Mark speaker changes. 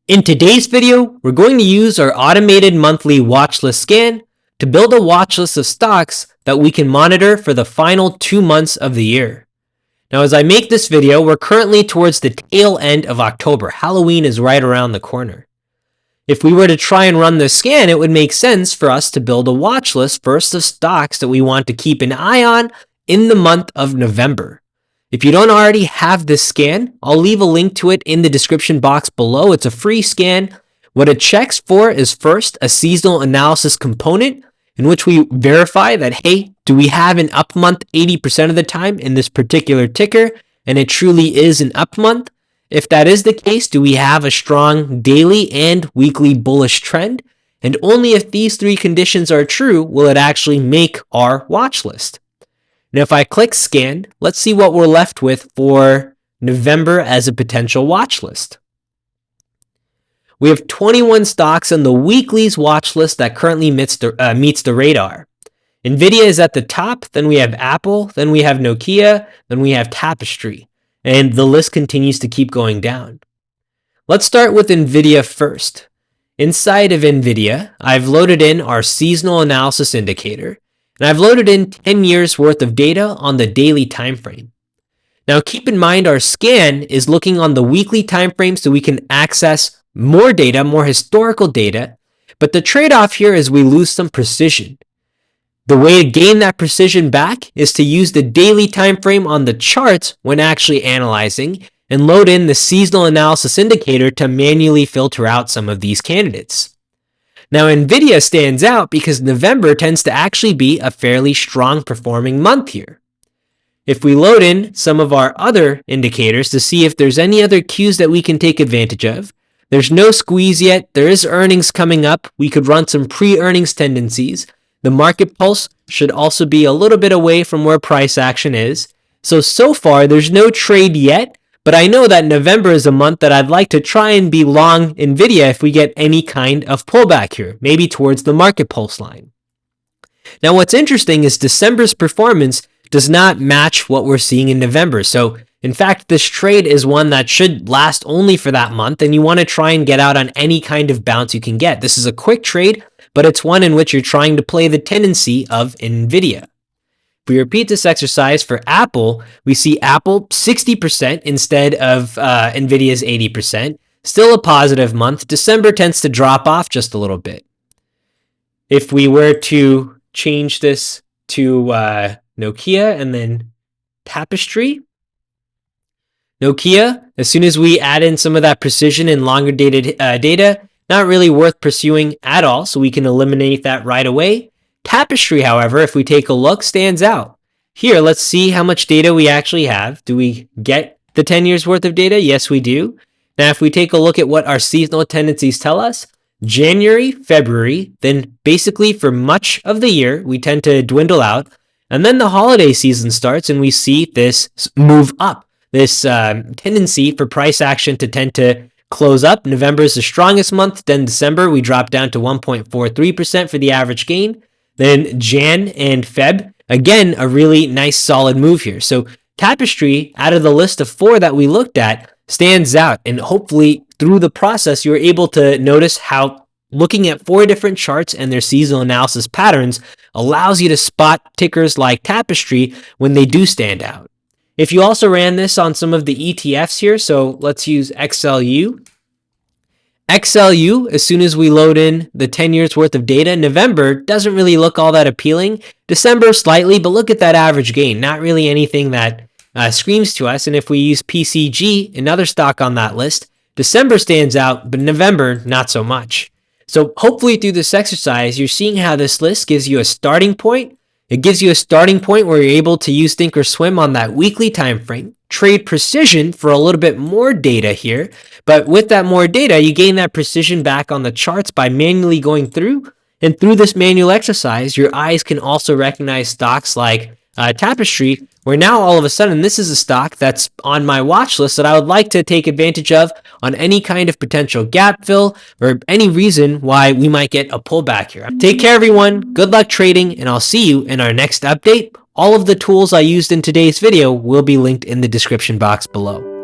Speaker 1: In today's video, we're going to use our automated monthly watchlist scan to build a watchlist of stocks that we can monitor for the final 2 months of the year. Now, as I make this video, we're currently towards the tail end of October. Halloween is right around the corner. If we were to try and run this scan, it would make sense for us to build a watchlist first of stocks that we want to keep an eye on in the month of November. If you don't already have this scan, I'll leave a link to it in the description box below. It's a free scan. What it checks for is first a seasonal analysis component in which we verify that, hey, do we have an up month 80% of the time in this particular ticker? And it truly is an up month. If that is the case, do we have a strong daily and weekly bullish trend? And only if these three conditions are true will it actually make our watch list. Now, if I click scan, let's see what we're left with for November as a potential watch list. We have 21 stocks on the weekly's watch list that currently meets the radar. NVDA is at the top, then we have Apple, then we have Nokia, then we have Tapestry, and the list continues to keep going down. Let's start with NVIDIA first. Inside of NVIDIA, I've loaded in our seasonal analysis indicator, and I've loaded in 10 years worth of data on the daily time frame. Now keep in mind our scan is looking on the weekly time frame so we can access more data, more historical data, but the trade-off here is we lose some precision. The way to gain that precision back is to use the daily time frame on the charts when actually analyzing and load in the seasonal analysis indicator to manually filter out some of these candidates. Now, NVIDIA stands out because November tends to actually be a fairly strong performing month here. If we load in some of our other indicators to see if there's any other cues that we can take advantage of, there's no squeeze yet. There is earnings coming up. We could run some pre-earnings tendencies. The market pulse should also be a little bit away from where price action is. So far, there's no trade yet. But I know that November is a month that I'd like to try and be long NVIDIA if we get any kind of pullback here, maybe towards the market pulse line. Now, what's interesting is December's performance does not match what we're seeing in November. So, in fact, this trade is one that should last only for that month, and you want to try and get out on any kind of bounce you can get. This is a quick trade, but it's one in which you're trying to play the tendency of NVIDIA. If we repeat this exercise for Apple, we see Apple 60% instead of NVIDIA's 80%. Still a positive month. December tends to drop off just a little bit. If we were to change this to Nokia and then Tapestry, Nokia, as soon as we add in some of that precision and longer dated data, not really worth pursuing at all, so we can eliminate that right away. Tapestry, however, if we take a look, stands out. Here, let's see how much data we actually have. Do we get the 10 years worth of data? Yes, we do. Now, if we take a look at what our seasonal tendencies tell us, January, February, then basically for much of the year, we tend to dwindle out. And then the holiday season starts and we see this move up, this tendency for price action to tend to close up. November is the strongest month. Then December, we drop down to 1.43% for the average gain. Then Jan and Feb, again, a really nice solid move here. So Tapestry, out of the list of 4 that we looked at, stands out. And hopefully through the process, you're able to notice how looking at 4 different charts and their seasonal analysis patterns allows you to spot tickers like Tapestry when they do stand out. If you also ran this on some of the ETFs here, so let's use XLU. XLU, as soon as we load in the 10 years worth of data, November doesn't really look all that appealing. December slightly, but look at that average gain. Not really anything that screams to us. And if we use PCG, another stock on that list, December stands out, but November, not so much. So hopefully through this exercise, you're seeing how this list gives you a starting point. It gives you a starting point where you're able to use ThinkOrSwim on that weekly time frame, trade precision for a little bit more data here. But with that more data, you gain that precision back on the charts by manually going through. And through this manual exercise, your eyes can also recognize stocks like Tapestry, where now all of a sudden this is a stock that's on my watch list that I would like to take advantage of on any kind of potential gap fill or any reason why we might get a pullback here. Take care, everyone. Good luck trading, and I'll see you in our next update. All of the tools I used in today's video will be linked in the description box below.